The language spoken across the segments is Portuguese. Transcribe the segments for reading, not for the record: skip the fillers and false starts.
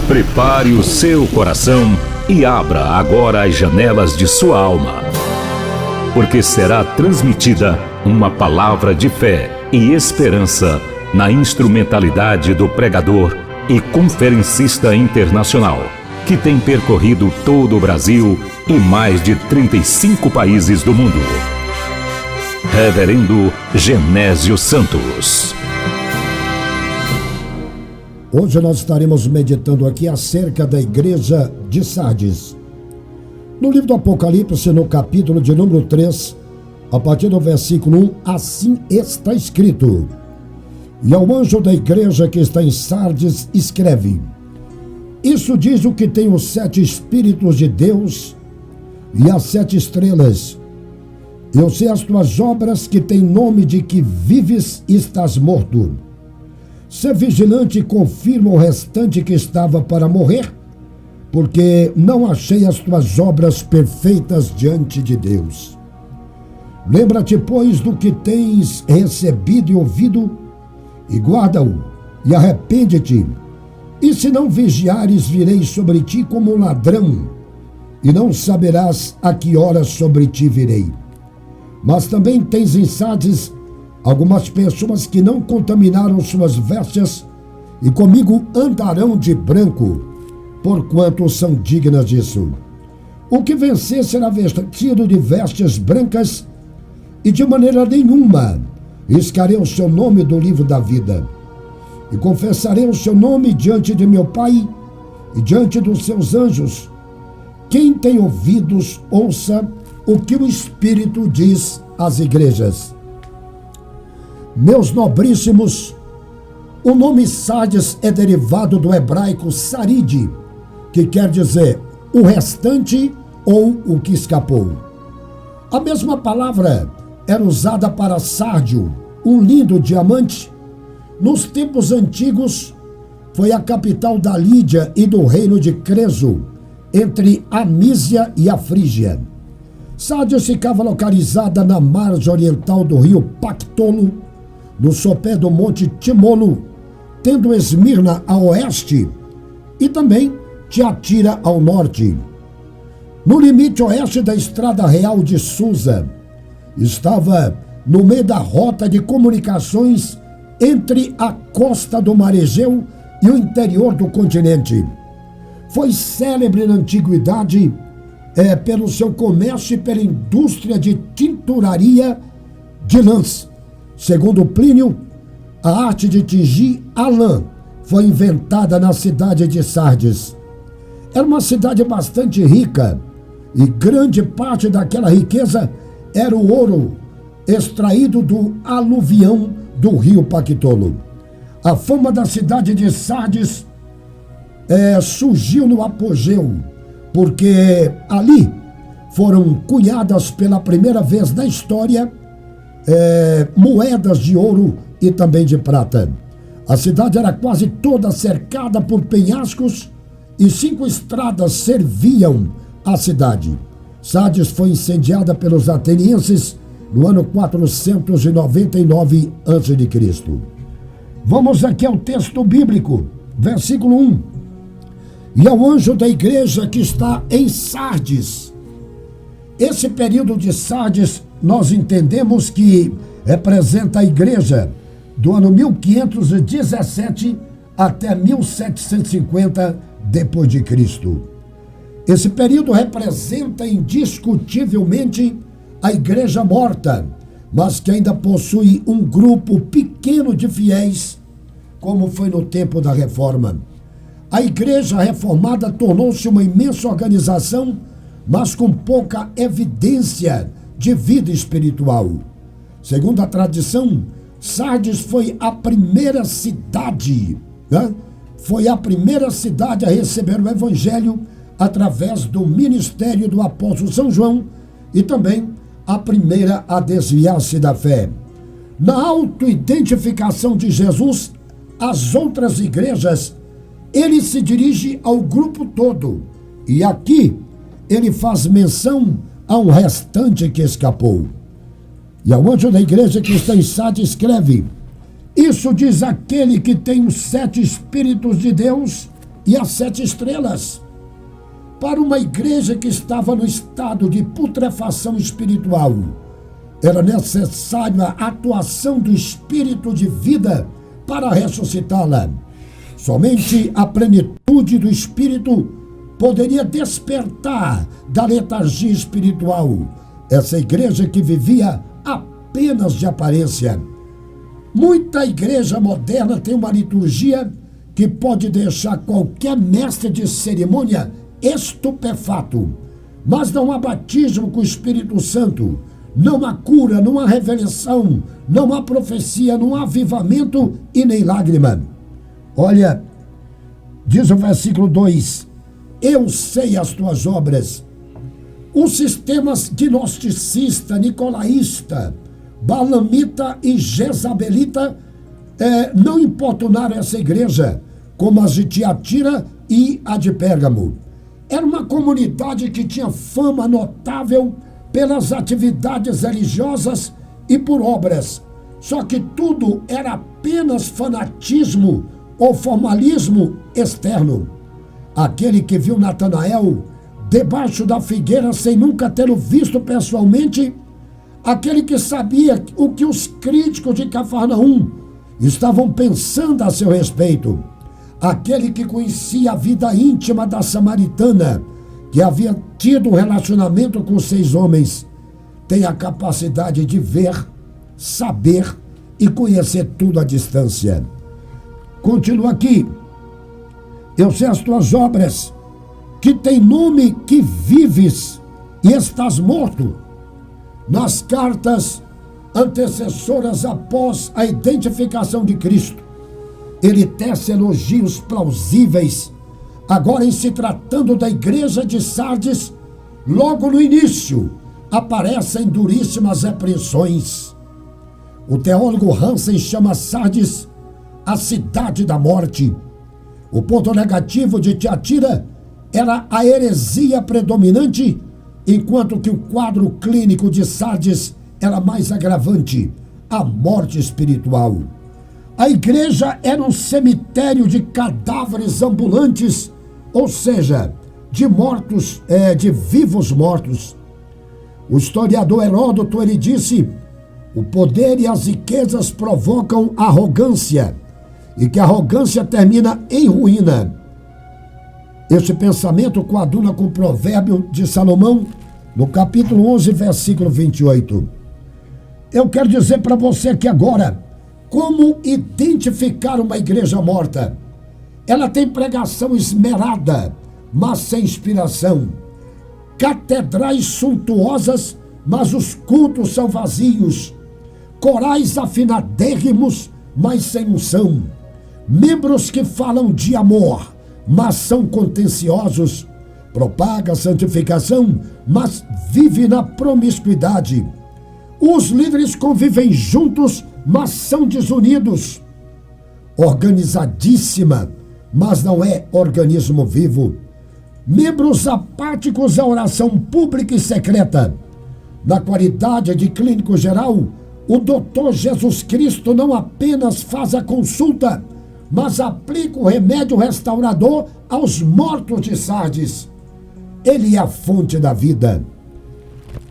Prepare o seu coração e abra agora as janelas de sua alma, porque será transmitida uma palavra de fé e esperança na instrumentalidade do pregador e conferencista internacional, que tem percorrido todo o Brasil e mais de 35 países do mundo. Reverendo Genésio Santos. Hoje nós estaremos meditando aqui acerca da igreja de Sardes. No livro do Apocalipse, no capítulo de número 3, a partir do versículo 1, assim está escrito: E ao anjo da igreja que está em Sardes escreve: Isso diz o que tem os 7 Espíritos de Deus e as 7 estrelas. Eu sei as tuas obras, que têm nome de que vives e estás morto. Sê vigilante e confirma o restante que estava para morrer, porque não achei as tuas obras perfeitas diante de Deus. Lembra-te, pois, do que tens recebido e ouvido, e guarda-o, e arrepende-te. E se não vigiares, virei sobre ti como um ladrão, e não saberás a que hora sobre ti virei. Mas também tens em Sardes algumas pessoas que não contaminaram suas vestes, e comigo andarão de branco, porquanto são dignas disso. O que vencer será vestido de vestes brancas, e de maneira nenhuma riscarei o seu nome do livro da vida. E confessarei o seu nome diante de meu Pai e diante dos seus anjos. Quem tem ouvidos, ouça o que o Espírito diz às igrejas. Meus nobríssimos, o nome Sardes é derivado do hebraico saride, que quer dizer o restante ou o que escapou. A mesma palavra era usada para sárdio, um lindo diamante. Nos tempos antigos, foi a capital da Lídia e do reino de Creso, entre a Mísia e a Frígia. Sardes ficava localizada na margem oriental do rio Pactolo, no sopé do monte Timolo, tendo Esmirna a oeste e também Tiatira ao norte. No limite oeste da estrada real de Susa, estava no meio da rota de comunicações entre a costa do Mar Egeu e o interior do continente. Foi célebre na antiguidade pelo seu comércio e pela indústria de tinturaria de lãs. Segundo Plínio, a arte de tingir a lã foi inventada na cidade de Sardes. Era uma cidade bastante rica, e grande parte daquela riqueza era o ouro extraído do aluvião do rio Pactolo. A fama da cidade de Sardes surgiu no apogeu, porque ali foram cunhadas pela primeira vez na história moedas de ouro e também de prata. A cidade era quase toda cercada por penhascos e 5 estradas serviam à cidade. Sardes foi incendiada pelos atenienses no ano 499 a.C. Vamos aqui ao texto bíblico, versículo 1. E ao anjo da igreja que está em Sardes. Esse período de Sardes nós entendemos que representa a igreja do ano 1517 até 1750 depois de Cristo. Esse período representa indiscutivelmente a igreja morta, mas que ainda possui um grupo pequeno de fiéis, como foi no tempo da Reforma. A igreja reformada tornou-se uma imensa organização, mas com pouca evidência de vida espiritual. Segundo a tradição, Sardes foi a primeira cidade, foi a primeira cidade a receber o evangelho através do ministério do apóstolo São João e também a primeira a desviar-se da fé. Na autoidentificação de Jesus, as outras igrejas, ele se dirige ao grupo todo. E aqui ele faz menção a um restante que escapou. E ao anjo da igreja que está em Sardes escreve: Isso diz aquele que tem os 7 Espíritos de Deus e as 7 estrelas. Para uma igreja que estava no estado de putrefação espiritual, era necessária a atuação do Espírito de vida para ressuscitá-la. Somente a plenitude do Espírito poderia despertar da letargia espiritual essa igreja que vivia apenas de aparência. Muita igreja moderna tem uma liturgia que pode deixar qualquer mestre de cerimônia estupefato, mas não há batismo com o Espírito Santo, não há cura, não há revelação, não há profecia, não há avivamento e nem lágrima. Olha, diz o versículo 2, eu sei as tuas obras. Os sistemas gnosticista, nicolaísta, balamita e jezabelita não importunaram essa igreja, como as de Tiatira e a de Pérgamo. Era uma comunidade que tinha fama notável pelas atividades religiosas e por obras. Só que tudo era apenas fanatismo ou formalismo externo. Aquele que viu Natanael debaixo da figueira sem nunca tê-lo visto pessoalmente, aquele que sabia o que os críticos de Cafarnaum estavam pensando a seu respeito, aquele que conhecia a vida íntima da samaritana, que havia tido um relacionamento com 6 homens, tem a capacidade de ver, saber e conhecer tudo à distância. Continua aqui. Eu sei as tuas obras, que tem nome que vives e estás morto. Nas cartas antecessoras após a identificação de Cristo, ele tece elogios plausíveis. Agora, em se tratando da igreja de Sardes, logo no início, aparecem duríssimas repreensões. O teólogo Hansen chama Sardes a cidade da morte. O ponto negativo de Tiatira era a heresia predominante, enquanto que o quadro clínico de Sardes era mais agravante, a morte espiritual. A igreja era um cemitério de cadáveres ambulantes, ou seja, de mortos, de vivos mortos. O historiador Heródoto, ele disse, o poder e as riquezas provocam arrogância, e que a arrogância termina em ruína. Este pensamento coaduna com o provérbio de Salomão, no capítulo 11, versículo 28. Eu quero dizer para você que agora, como identificar uma igreja morta? Ela tem pregação esmerada, mas sem inspiração. Catedrais suntuosas, mas os cultos são vazios. Corais afinadérrimos, mas sem unção. Membros que falam de amor, mas são contenciosos. Propaga a santificação, mas vive na promiscuidade. Os líderes convivem juntos, mas são desunidos. Organizadíssima, mas não é organismo vivo. Membros apáticos à oração pública e secreta. Na qualidade de clínico geral, o doutor Jesus Cristo não apenas faz a consulta, mas aplica o remédio restaurador aos mortos de Sardes. Ele é a fonte da vida.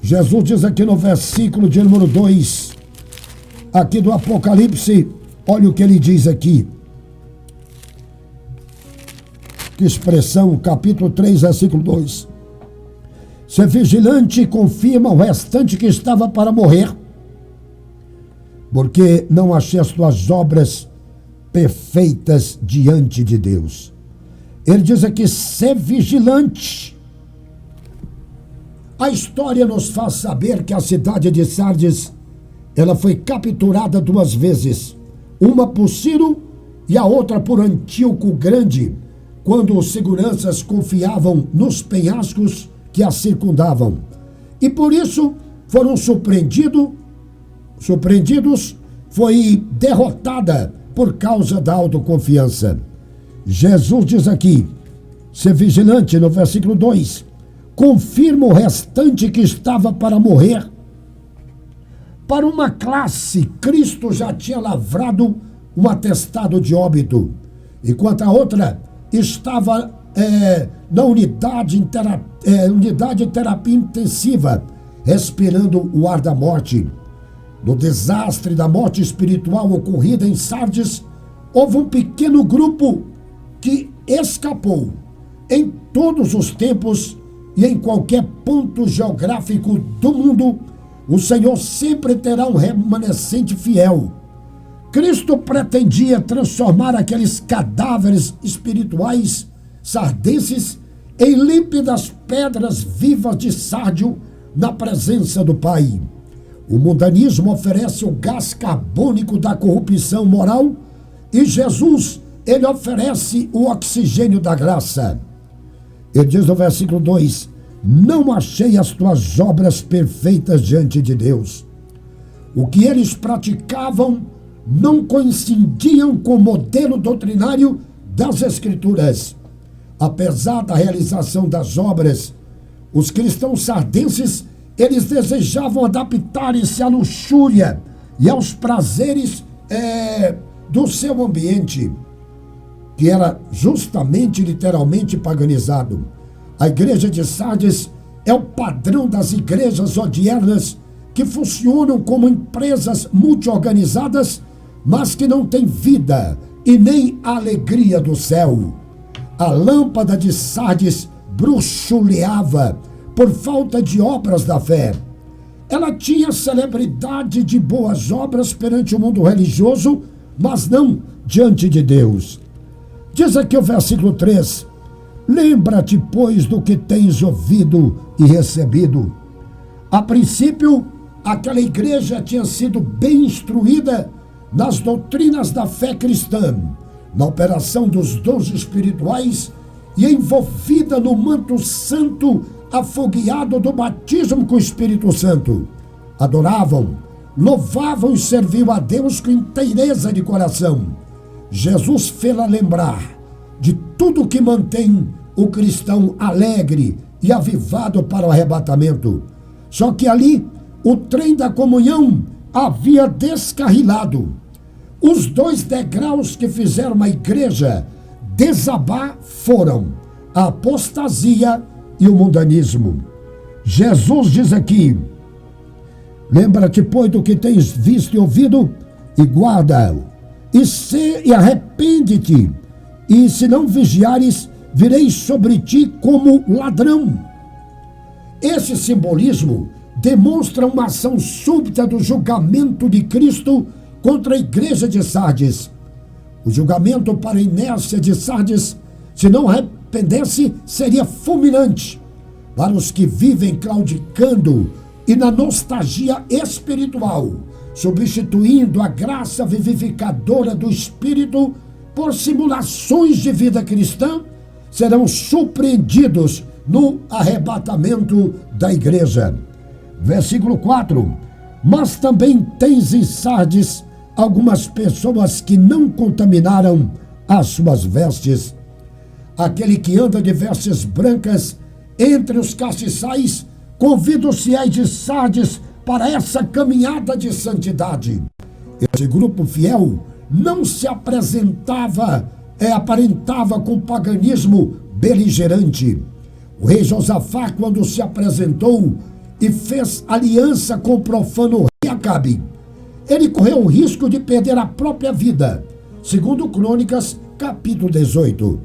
Jesus diz aqui no versículo de número 2, aqui do Apocalipse, olha o que ele diz aqui. Que expressão, capítulo 3, versículo 2. Ser vigilante e confirma o restante que estava para morrer, porque não achei as tuas obras perfeitas diante de Deus. Ele diz aqui, ser vigilante. A história nos faz saber que a cidade de Sardes, ela foi capturada 2 vezes, uma por Ciro e a outra por Antíoco Grande, quando os seguranças confiavam nos penhascos que a circundavam. E por isso foram surpreendidos, foi derrotada por causa da autoconfiança. Jesus diz aqui, ser vigilante, no versículo 2, confirma o restante que estava para morrer. Para uma classe, Cristo já tinha lavrado um atestado de óbito, enquanto a outra estava na unidade de terapia intensiva, respirando o ar da morte. No desastre da morte espiritual ocorrida em Sardes, houve um pequeno grupo que escapou. Em todos os tempos e em qualquer ponto geográfico do mundo, o Senhor sempre terá um remanescente fiel. Cristo pretendia transformar aqueles cadáveres espirituais sardenses em límpidas pedras vivas de sárdio na presença do Pai. O mundanismo oferece o gás carbônico da corrupção moral e Jesus, ele oferece o oxigênio da graça. Ele diz no versículo 2: não achei as tuas obras perfeitas diante de Deus. O que eles praticavam não coincidiam com o modelo doutrinário das Escrituras. Apesar da realização das obras, os cristãos sardenses, eles desejavam adaptarem-se à luxúria e aos prazeres do seu ambiente, que era justamente, literalmente paganizado. A igreja de Sardes é o padrão das igrejas odiernas que funcionam como empresas multiorganizadas, mas que não têm vida e nem a alegria do céu. A lâmpada de Sardes bruxuleava por falta de obras da fé. Ela tinha celebridade de boas obras perante o mundo religioso, mas não diante de Deus. Diz aqui o versículo 3: lembra-te, pois, do que tens ouvido e recebido. A princípio, aquela igreja tinha sido bem instruída nas doutrinas da fé cristã, na operação dos dons espirituais e envolvida no manto santo afogueado do batismo com o Espírito Santo. Adoravam, louvavam e serviam a Deus com inteireza de coração. Jesus fê-la lembrar de tudo que mantém o cristão alegre e avivado para o arrebatamento. Só que ali o trem da comunhão havia descarrilado. Os 2 degraus que fizeram a igreja desabar foram a apostasia e o mundanismo. Jesus diz aqui: lembra-te, pois, do que tens visto e ouvido, e guarda-o, e arrepende-te, e se não vigiares, virei sobre ti como ladrão. Esse simbolismo demonstra uma ação súbita do julgamento de Cristo contra a igreja de Sardes. O julgamento para a inércia de Sardes, se não arrependesse, seria fulminante. Para os que vivem claudicando e na nostalgia espiritual, substituindo a graça vivificadora do Espírito por simulações de vida cristã, serão surpreendidos no arrebatamento da igreja. Versículo 4: mas também tens em Sardes algumas pessoas que não contaminaram as suas vestes. Aquele que anda de vestes brancas entre os castiçais, convida os fiéis de Sardes para essa caminhada de santidade. Esse grupo fiel não se aparentava com paganismo beligerante. O rei Josafá, quando se apresentou e fez aliança com o profano rei Acabe, ele correu o risco de perder a própria vida, segundo Crônicas, capítulo 18.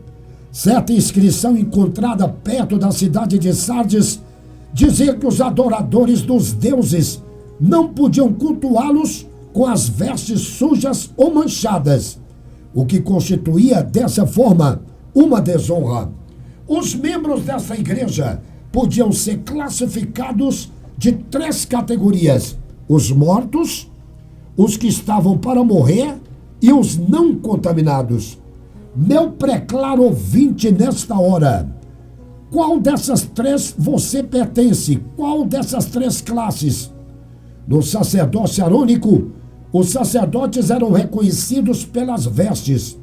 Certa inscrição encontrada perto da cidade de Sardes dizia que os adoradores dos deuses não podiam cultuá-los com as vestes sujas ou manchadas, o que constituía, dessa forma, uma desonra. Os membros dessa igreja podiam ser classificados de 3 categorias: os mortos, os que estavam para morrer e os não contaminados. Meu preclaro ouvinte nesta hora, qual dessas 3 você pertence? Qual dessas 3 classes? No sacerdócio arônico, os sacerdotes eram reconhecidos pelas vestes.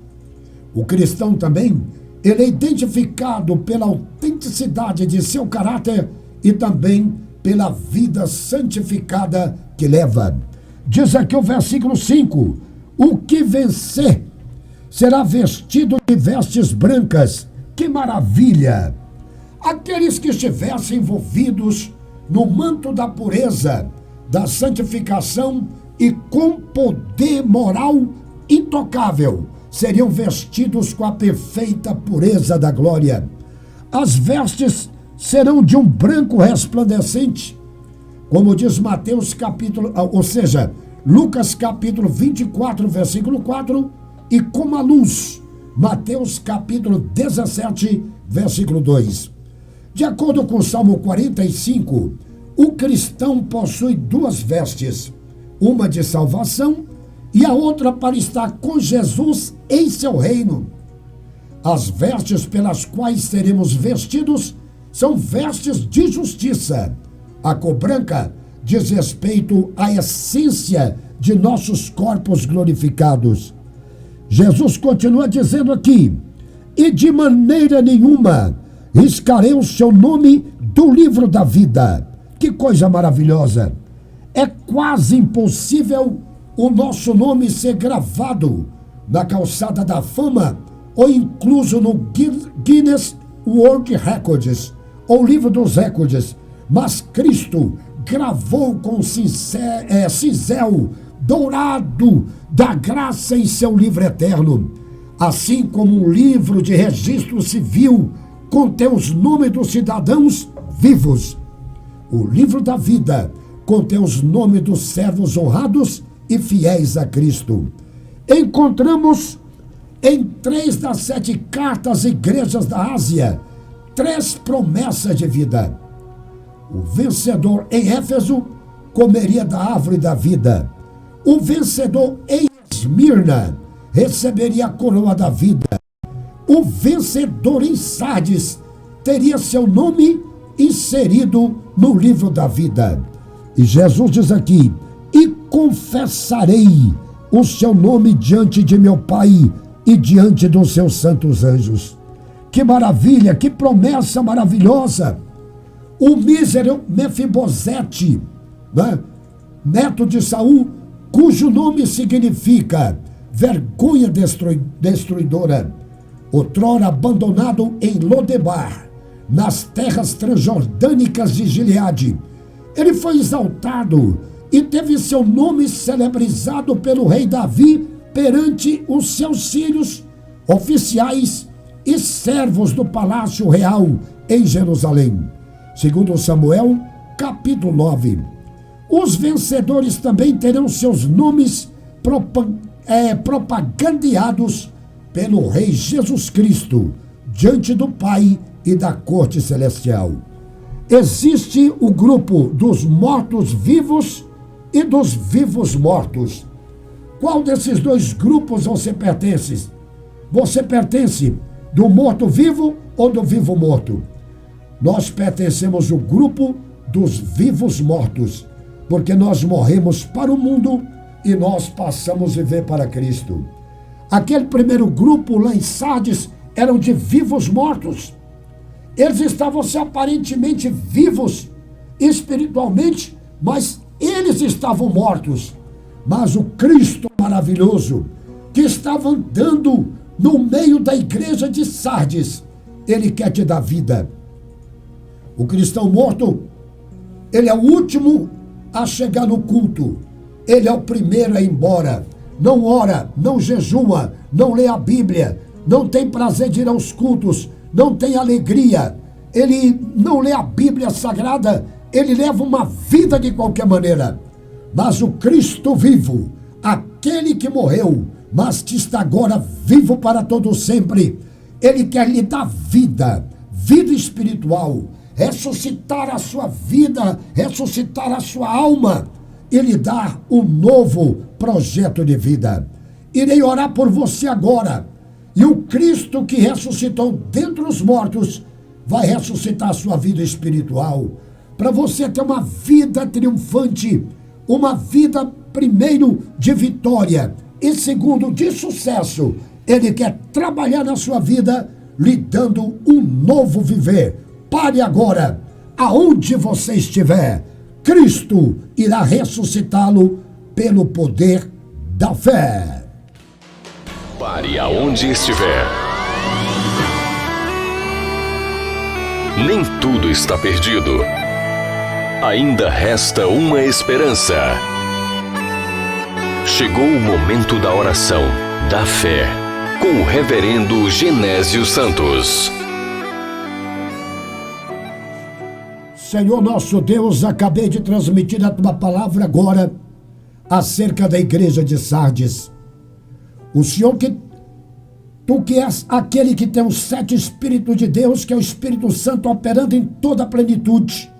O cristão também, ele é identificado pela autenticidade de seu caráter e também pela vida santificada que leva. Diz aqui o versículo 5: O que vencer será vestido de vestes brancas. Que maravilha! Aqueles que estivessem envolvidos no manto da pureza, da santificação e com poder moral intocável, seriam vestidos com a perfeita pureza da glória. As vestes serão de um branco resplandecente, como diz Mateus capítulo, ou seja, Lucas capítulo 24, versículo 4, e como a luz, Mateus capítulo 17, versículo 2. De acordo com o Salmo 45, o cristão possui duas vestes, uma de salvação e a outra para estar com Jesus em seu reino. As vestes pelas quais seremos vestidos são vestes de justiça. A cor branca diz respeito à essência de nossos corpos glorificados. Jesus continua dizendo aqui: e de maneira nenhuma riscarei o seu nome do livro da vida. Que coisa maravilhosa! É quase impossível o nosso nome ser gravado na calçada da fama ou incluso no Guinness World Records ou livro dos recordes, mas Cristo gravou com cisel dourado da graça em seu livro eterno, assim como um livro de registro civil contém os nomes dos cidadãos vivos. O livro da vida contém os nomes dos servos honrados e fiéis a Cristo. Encontramos em 3 das 7 cartas às igrejas da Ásia 3 promessas de vida. O vencedor em Éfeso comeria da árvore da vida. O vencedor em Esmirna receberia a coroa da vida. O vencedor em Sardes teria seu nome inserido no livro da vida. E Jesus diz aqui: e confessarei o seu nome diante de meu Pai e diante dos seus santos anjos. Que maravilha, que promessa maravilhosa! O mísero Mefibosete, né, neto de Saul, cujo nome significa vergonha destruidora, outrora abandonado em Lodebar, nas terras transjordânicas de Gileade. Ele foi exaltado e teve seu nome celebrizado pelo rei Davi perante os seus filhos, oficiais e servos do palácio real em Jerusalém. Segundo Samuel, capítulo 9. Os vencedores também terão seus nomes propagandeados pelo Rei Jesus Cristo, diante do Pai e da corte celestial. Existe o grupo dos mortos-vivos e dos vivos-mortos. Qual desses dois grupos você pertence? Você pertence do morto-vivo ou do vivo-morto? Nós pertencemos ao grupo dos vivos-mortos, porque nós morremos para o mundo e nós passamos a viver para Cristo. Aquele primeiro grupo lá em Sardes eram de vivos-mortos. Eles estavam aparentemente vivos espiritualmente, mas eles estavam mortos. Mas o Cristo maravilhoso, que estava andando no meio da igreja de Sardes, ele quer te dar vida. O cristão morto, ele é o último a chegar no culto. Ele é o primeiro a ir embora. Não ora, não jejua, não lê a Bíblia, não tem prazer de ir aos cultos, não tem alegria. Ele não lê a Bíblia Sagrada, ele leva uma vida de qualquer maneira. Mas o Cristo vivo, aquele que morreu, mas que está agora vivo para todo sempre, ele quer lhe dar vida, vida espiritual, ressuscitar a sua vida, ressuscitar a sua alma e lhe dar um novo projeto de vida. Irei orar por você agora, e o Cristo que ressuscitou dentre os mortos vai ressuscitar a sua vida espiritual, para você ter uma vida triunfante, uma vida, primeiro, de vitória e, segundo, de sucesso. Ele quer trabalhar na sua vida, lhe dando um novo viver. Pare agora, aonde você estiver, Cristo irá ressuscitá-lo pelo poder da fé. Pare aonde estiver. Nem tudo está perdido. Ainda resta uma esperança. Chegou o momento da oração, da fé, com o reverendo Genésio Santos. Senhor nosso Deus, acabei de transmitir a tua palavra agora acerca da igreja de Sardes. O Senhor tu que és aquele que tem os 7 Espíritos de Deus, que é o Espírito Santo operando em toda a plenitude.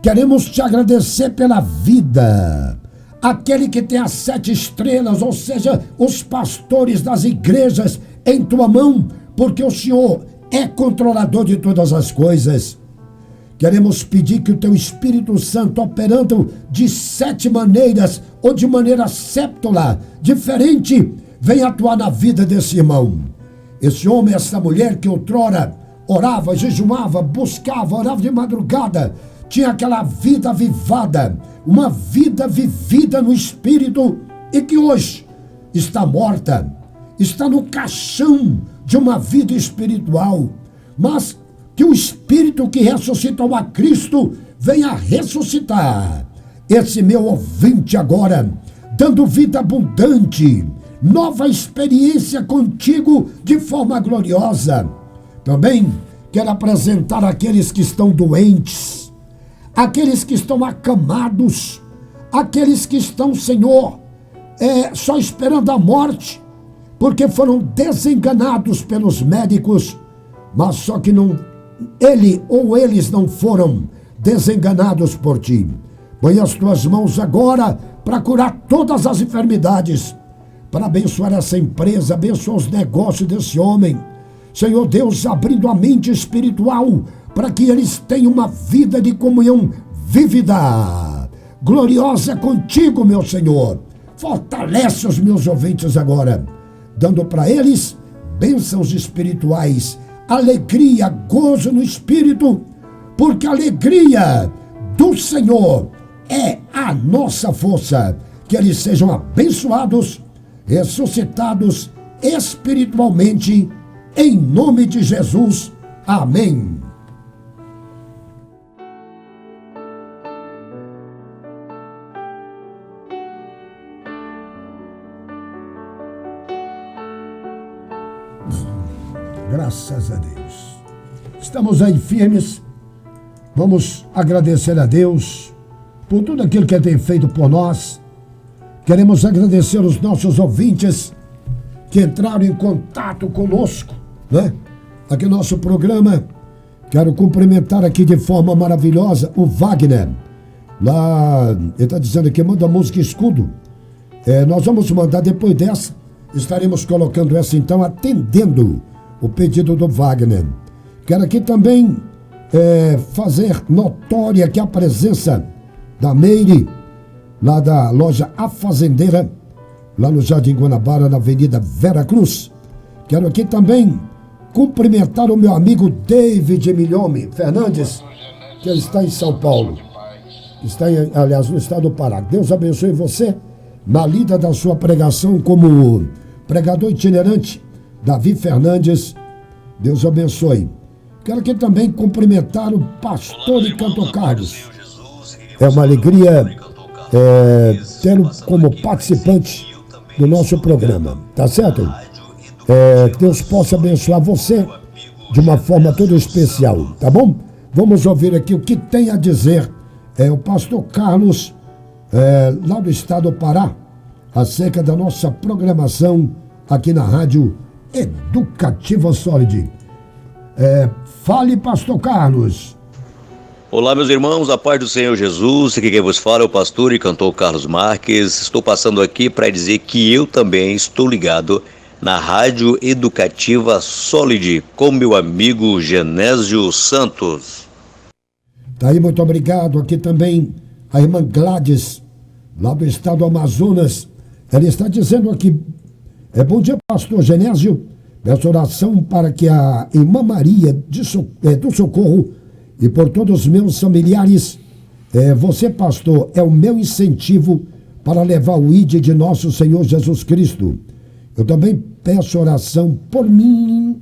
Queremos te agradecer pela vida. Aquele que tem as 7 estrelas, ou seja, os pastores das igrejas em tua mão, porque o Senhor é controlador de todas as coisas. Queremos pedir que o teu Espírito Santo, operando de 7 maneiras, ou de maneira séptula, diferente, venha atuar na vida desse irmão. Esse homem, essa mulher que outrora orava, jejuava, buscava, orava de madrugada, tinha aquela vida avivada, uma vida vivida no Espírito, e que hoje está morta, está no caixão de uma vida espiritual, mas que o Espírito que ressuscitou a Cristo venha ressuscitar esse meu ouvinte agora, dando vida abundante, nova experiência contigo de forma gloriosa. Também quero apresentar aqueles que estão doentes, aqueles que estão acamados, aqueles que estão, Senhor, só esperando a morte, porque foram desenganados pelos médicos, mas só que eles não foram desenganados por ti. Põe as tuas mãos agora para curar todas as enfermidades, para abençoar essa empresa, abençoar os negócios desse homem. Senhor Deus, abrindo a mente espiritual para que eles tenham uma vida de comunhão vívida, gloriosa contigo, meu Senhor. Fortalece os meus ouvintes agora, dando para eles bênçãos espirituais, alegria, gozo no Espírito, porque a alegria do Senhor é a nossa força. Que eles sejam abençoados, ressuscitados espiritualmente, em nome de Jesus. Amém. Graças a Deus. Estamos aí firmes. Vamos agradecer a Deus por tudo aquilo que Ele tem feito por nós. Queremos agradecer os nossos ouvintes que entraram em contato conosco, né? Aqui no nosso programa. Quero cumprimentar aqui de forma maravilhosa o Wagner. Lá, ele está dizendo aqui, manda a música Escudo. Nós vamos mandar depois dessa. Estaremos colocando essa então, atendendo o pedido do Wagner. Quero aqui também fazer notória aqui a presença da Meire, lá da loja A Fazendeira, lá no Jardim Guanabara, na Avenida Vera Cruz. Quero aqui também cumprimentar o meu amigo David Emilhome Fernandes, que ele está em São Paulo. Está, aliás, no estado do Pará. Deus abençoe você na lida da sua pregação como pregador itinerante, Davi Fernandes. Deus abençoe. Quero aqui também cumprimentar o pastor e cantor Carlos. É uma alegria tê-lo como participante do nosso programa. Tá certo? Que Deus possa abençoar você de uma forma toda especial. Tá bom? Vamos ouvir aqui o que tem a dizer o pastor Carlos, lá do estado do Pará, acerca da nossa programação aqui na Rádio Educativa Solid. Fale, pastor Carlos. Olá, meus irmãos, a paz do Senhor Jesus. Aqui quem vos fala é o pastor e cantor Carlos Marques. Estou passando aqui para dizer que eu também estou ligado na Rádio Educativa Solid com meu amigo Genésio Santos. Tá aí, muito obrigado. Aqui também a irmã Gladys, lá do estado do Amazonas. Ela está dizendo aqui, bom dia, pastor Genésio. Peço oração para que a irmã Maria do Socorro e por todos os meus familiares, você, pastor, é o meu incentivo para levar o ID de nosso Senhor Jesus Cristo. Eu também peço oração por mim,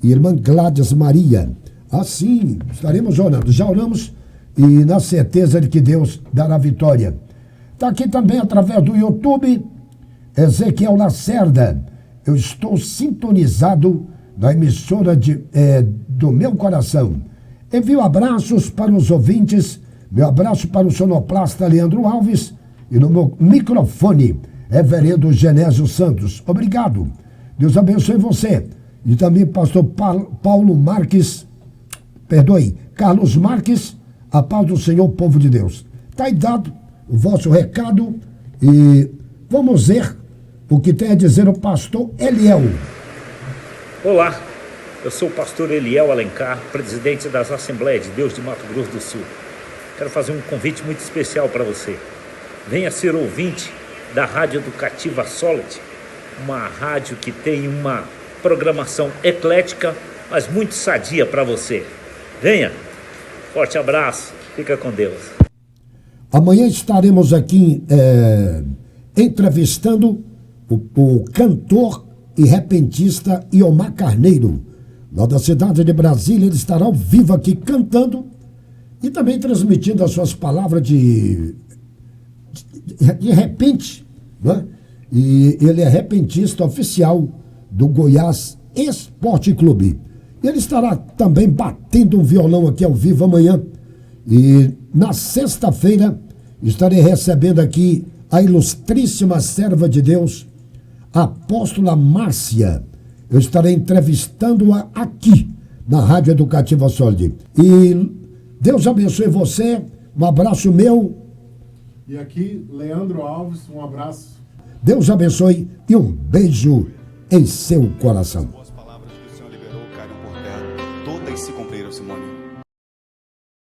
irmã Gladys Maria. Assim, estaremos orando. Já oramos e na certeza de que Deus dará vitória. Está aqui também através do YouTube, Ezequiel Lacerda. Eu estou sintonizado na emissora do meu coração. Envio abraços para os ouvintes, meu abraço para o sonoplasta Leandro Alves e no meu microfone, reverendo Genésio Santos. Obrigado. Deus abençoe você. E também pastor Carlos Marques, a paz do Senhor, povo de Deus. Está aí dado o vosso recado e vamos ver o que tem a dizer o pastor Eliel. Olá, eu sou o pastor Eliel Alencar, presidente das Assembleias de Deus de Mato Grosso do Sul. Quero fazer um convite muito especial para você. Venha ser ouvinte da Rádio Educativa Solid, uma rádio que tem uma programação eclética, mas muito sadia para você. Venha, forte abraço, fica com Deus. Amanhã estaremos aqui entrevistando o cantor e repentista Iomar Carneiro, lá da cidade de Brasília. Ele estará ao vivo aqui cantando e também transmitindo as suas palavras de repente, né? E ele é repentista oficial do Goiás Esporte Clube. Ele estará também batendo um violão aqui ao vivo amanhã. E na sexta-feira estarei recebendo aqui a ilustríssima serva de Deus, a apóstola Márcia. Eu estarei entrevistando-a aqui na Rádio Educativa Solid. E Deus abençoe você. Um abraço meu. E aqui, Leandro Alves, um abraço. Deus abençoe e um beijo em seu coração. As palavras que o Senhor liberou caíram por terra, todas se cumpriram, Simone.